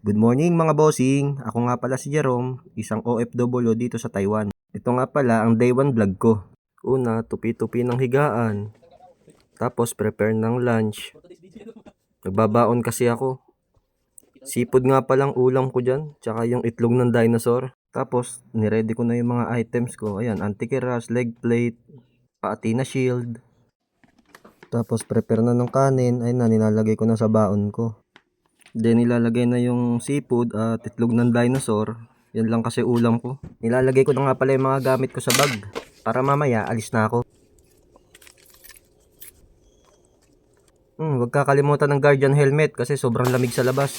Good morning mga bossing, ako nga pala si Jerome, isang OFW dito sa Taiwan. Ito nga pala ang day 1 vlog ko. Una, tupi-tupi ng higaan. Tapos prepare ng lunch. Nagbabaon kasi ako. Seafood nga palang ulam ko dyan, tsaka yung itlog ng dinosaur. Tapos niready ko na yung mga items ko. Ayan, antikiras, leg plate, paatina shield. Tapos prepare na ng kanin, ayun na nilalagay ko na sa baon ko. Then nilalagay na yung seafood at itlog ng dinosaur. Yan lang kasi ulam ko. Nilalagay ko na nga pala yung mga gamit ko sa bag. Para mamaya alis na ako. Huwag kakalimutan ng guardian helmet kasi sobrang lamig sa labas.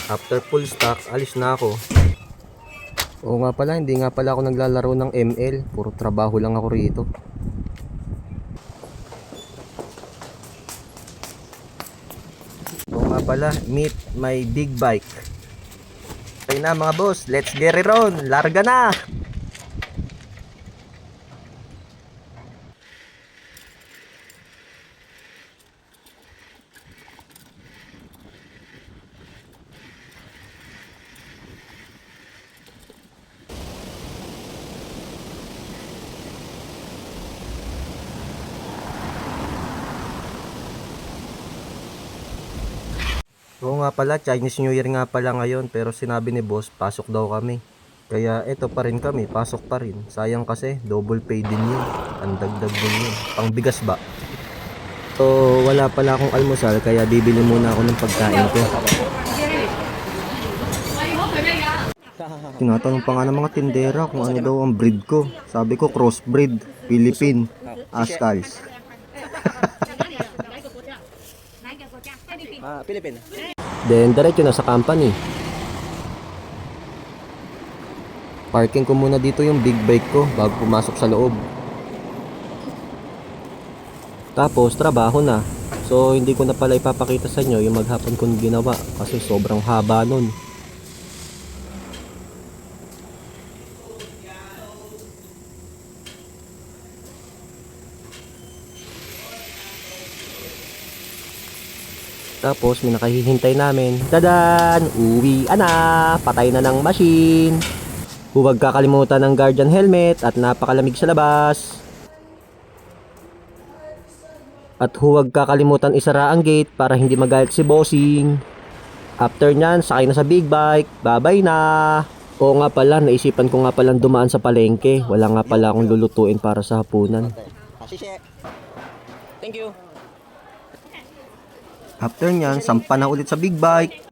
After full stock, alis na ako. Oo nga pala, hindi nga pala ako naglalaro ng ML. Puro trabaho lang ako rito. Oo nga pala, meet my big bike. Okay na mga boss, let's get it on. Larga na! Oo nga pala, Chinese New Year nga pala ngayon, pero sinabi ni boss, pasok daw kami. Kaya eto pa rin kami, pasok pa rin. Sayang kasi, double pay din yun. Ang dagdag din yun. Pangbigas ba? So, wala pala akong almusal, kaya bibili muna ako ng pagkain ko. Tinatanong pa nga ng mga tindera kung ano daw ang breed ko. Sabi ko, crossbreed, Philippine, Ascals. Philippine. Then, diretso na sa company. Parking ko muna dito yung big bike ko bago pumasok sa loob. Tapos, trabaho na. So, hindi ko na pala ipapakita sa inyo yung maghapon kong ginawa kasi sobrang haba nun. Tapos, may nakahihintay namin. Dadan! Uwi na! Patay na ng machine! Huwag kakalimutan ng guardian helmet at napakalamig sa labas. At huwag kakalimutan isara ang gate para hindi magalit si bossing. After nyan, sakay na sa big bike. Bye-bye na! Oo nga pala, naisipan ko nga palang dumaan sa palengke. Wala nga pala akong lulutuin para sa hapunan. Thank you. After nyan, sampa na ulit sa big bike.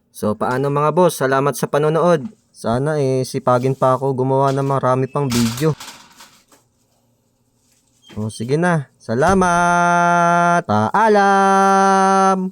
So, paano mga boss? Salamat sa panonood. Sana sipagin pa ako gumawa ng marami pang video. O, sige na. Salamat! Paalam!